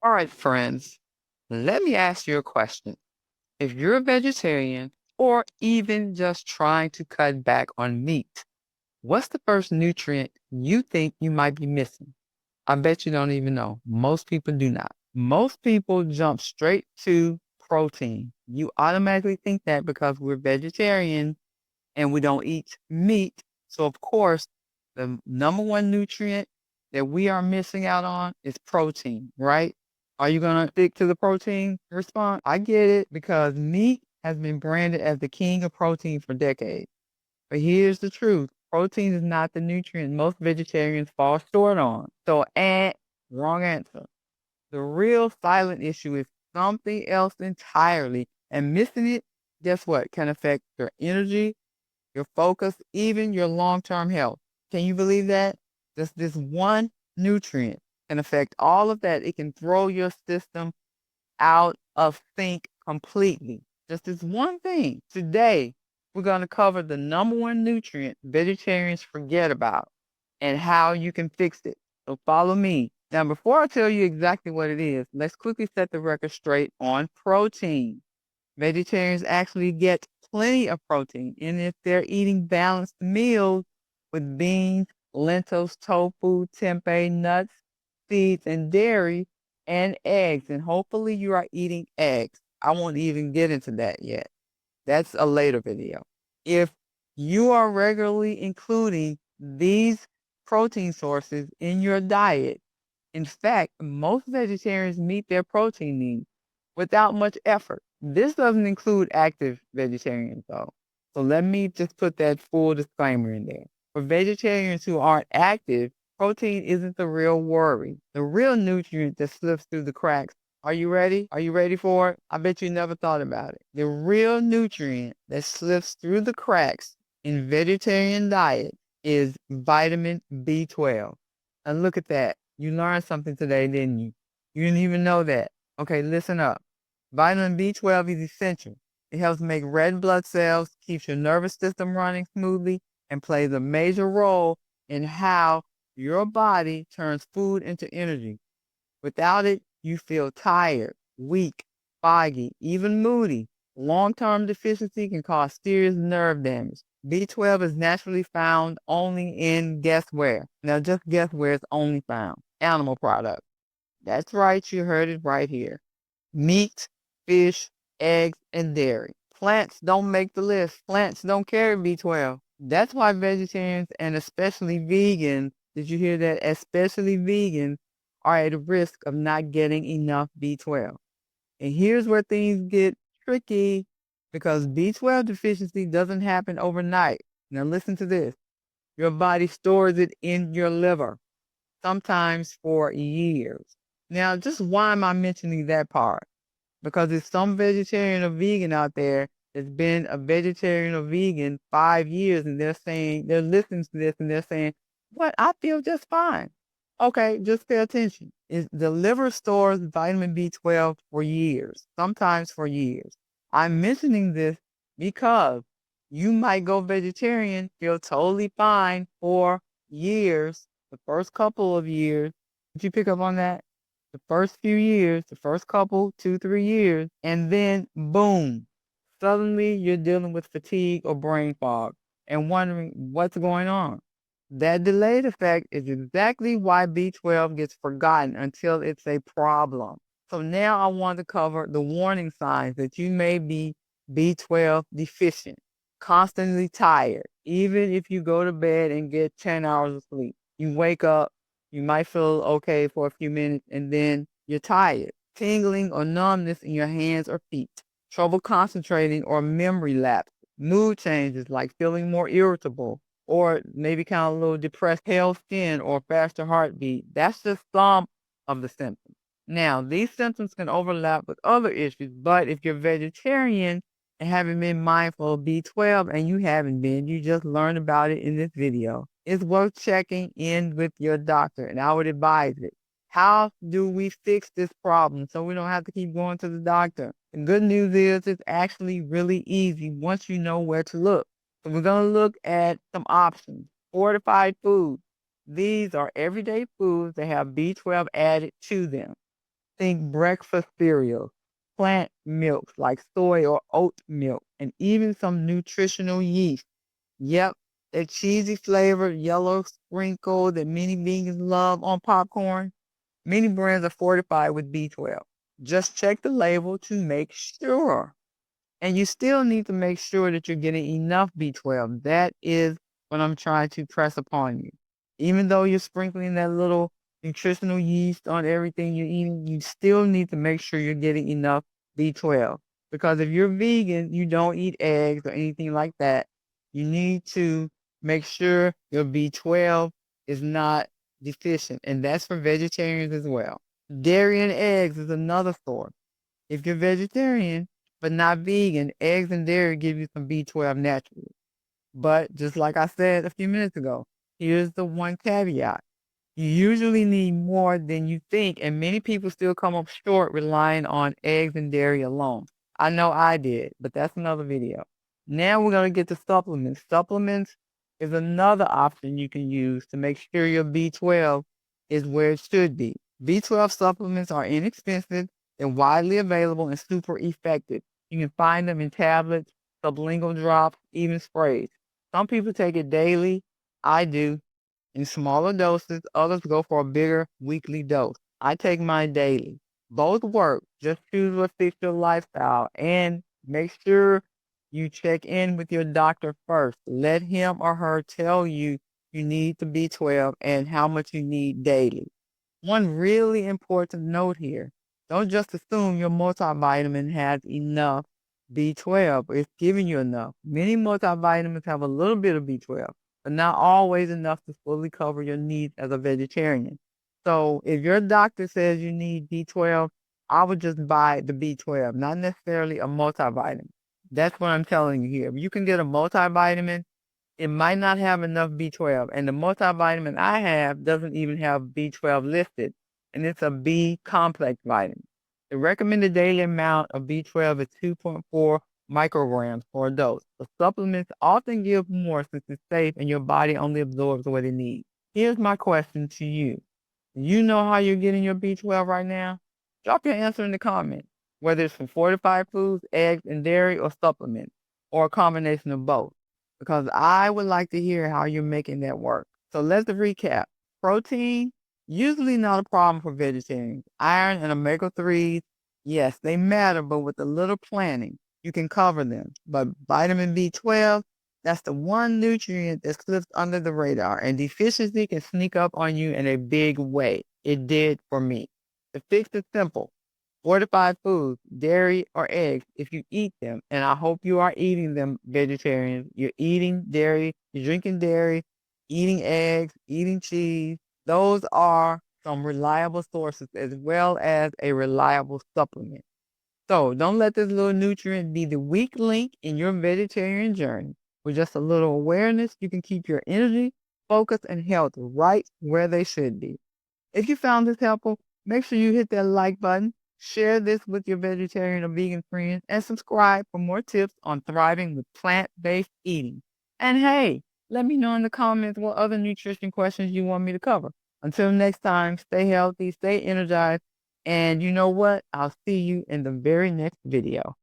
All right, friends, let me ask you a question. If you're a vegetarian or even just trying to cut back on meat, what's the first nutrient you think you might be missing? I bet you don't even know. Most people do not. Most people jump straight to protein. You automatically think that because we're vegetarian and we don't eat meat. So, of course, the number one nutrient that we are missing out on is protein, right? Are you going to stick to the protein response? I get it because meat has been branded as the king of protein for decades. But here's the truth. Protein is not the nutrient most vegetarians fall short on. So, wrong answer. The real silent issue is something else entirely. And missing it, guess what? Can affect your energy, your focus, even your long-term health. Can you believe that? Just this one nutrient can affect all of that. It can throw your system out of sync completely. Just this one thing. Today, we're going to cover the number one nutrient vegetarians forget about and how you can fix it. So follow me. Now, before I tell you exactly what it is, let's quickly set the record straight on protein. Vegetarians actually get plenty of protein, and if they're eating balanced meals with beans, lentils, tofu, tempeh, nuts, seeds, and dairy, and eggs, and hopefully you are eating eggs. I won't even get into that yet. That's a later video. If you are regularly including these protein sources in your diet, in fact, most vegetarians meet their protein needs without much effort. This doesn't include active vegetarians, though. So let me just put that full disclaimer in there. For vegetarians who aren't active, protein isn't the real worry. The real nutrient that slips through the cracks. Are you ready? Are you ready for it? I bet you never thought about it. The real nutrient that slips through the cracks in vegetarian diet is vitamin B12. And look at that. You learned something today, didn't you? You didn't even know that. Okay, listen up. Vitamin B12 is essential. It helps make red blood cells, keeps your nervous system running smoothly, and plays a major role in how your body turns food into energy. Without it, you feel tired, weak, foggy, even moody. Long-term deficiency can cause serious nerve damage. B12 is naturally found only in guess where. Now just guess where it's only found. Animal products. That's right, you heard it right here. Meat, fish, eggs, and dairy. Plants don't make the list. Plants don't carry B12. That's why vegetarians and especially vegans, did you hear that? Especially vegans are at risk of not getting enough B12. And here's where things get tricky because B12 deficiency doesn't happen overnight. Now listen to this. Your body stores it in your liver, sometimes for years. Now, just why am I mentioning that part? Because there's some vegetarian or vegan out there that's been a vegetarian or vegan 5 years and they're listening to this and they're saying, what? I feel just fine. Okay, just pay attention. The liver stores vitamin B12 for years, sometimes for years. I'm mentioning this because you might go vegetarian, feel totally fine for years, the first couple of years. Did you pick up on that? The first few years, the first couple, 2, 3 years, and then boom, suddenly you're dealing with fatigue or brain fog and wondering what's going on. That delayed effect is exactly why B12 gets forgotten until it's a problem. So now I want to cover the warning signs that you may be B12 deficient, constantly tired, even if you go to bed and get 10 hours of sleep. You wake up, you might feel okay for a few minutes, and then you're tired. Tingling or numbness in your hands or feet. Trouble concentrating or memory lapse. Mood changes like feeling more irritable or maybe kind of a little depressed, pale skin or faster heartbeat. That's just some of the symptoms. Now, these symptoms can overlap with other issues, but if you're vegetarian and haven't been mindful of B12 and you haven't been, you just learned about it in this video, it's worth checking in with your doctor, and I would advise it. How do we fix this problem so we don't have to keep going to the doctor? The good news is it's actually really easy once you know where to look. So we're going to look at some options. Fortified foods. These are everyday foods that have B12 added to them. Think breakfast cereals, plant milks like soy or oat milk, and even some nutritional yeast. Yep, that cheesy flavored yellow sprinkle that many vegans love on popcorn. Many brands are fortified with B12. Just check the label to make sure. And you still need to make sure that you're getting enough B12. That is what I'm trying to press upon you. Even though you're sprinkling that little nutritional yeast on everything you're eating, you still need to make sure you're getting enough B12. Because if you're vegan, you don't eat eggs or anything like that, you need to make sure your B12 is not deficient. And that's for vegetarians as well. Dairy and eggs is another source. If you're vegetarian but not vegan, eggs and dairy give you some B12 naturally. But just like I said a few minutes ago, here's the one caveat. You usually need more than you think, and many people still come up short relying on eggs and dairy alone. I know I did, but that's another video. Now we're going to get to supplements. Supplements is another option you can use to make sure your B12 is where it should be. B12 supplements are inexpensive, they're widely available, and super effective. You can find them in tablets, sublingual drops, even sprays. Some people take it daily. I do in smaller doses. Others go for a bigger weekly dose. I take mine daily. Both work. Just choose what fits your lifestyle and make sure you check in with your doctor first. Let him or her tell you you need the B12 and how much you need daily. One really important note here. Don't just assume your multivitamin has enough B12 or it's giving you enough. Many multivitamins have a little bit of B12, but not always enough to fully cover your needs as a vegetarian. So if your doctor says you need B12, I would just buy the B12, not necessarily a multivitamin. That's what I'm telling you here. You can get a multivitamin, it might not have enough B12. And the multivitamin I have doesn't even have B12 listed, and it's a B complex vitamin. The recommended daily amount of B12 is 2.4 micrograms for adults. The supplements often give more since it's safe and your body only absorbs what it needs. Here's my question to you. Do you know how you're getting your B12 right now? Drop your answer in the comments, whether it's from fortified foods, eggs, and dairy, or supplements, or a combination of both, because I would like to hear how you're making that work. So let's recap. Protein, usually not a problem for vegetarians. Iron and omega-3s, yes, they matter, but with a little planning, you can cover them. But vitamin B12, that's the one nutrient that slips under the radar, and deficiency can sneak up on you in a big way. It did for me. The fix is simple. Fortified foods, dairy or eggs, if you eat them, and I hope you are eating them, vegetarians. You're eating dairy, you're drinking dairy, eating eggs, eating cheese. Those are some reliable sources as well as a reliable supplement. So don't let this little nutrient be the weak link in your vegetarian journey. With just a little awareness, you can keep your energy, focus, and health right where they should be. If you found this helpful, make sure you hit that like button, share this with your vegetarian or vegan friends, and subscribe for more tips on thriving with plant-based eating. And hey, let me know in the comments what other nutrition questions you want me to cover. Until next time, stay healthy, stay energized, and you know what? I'll see you in the very next video.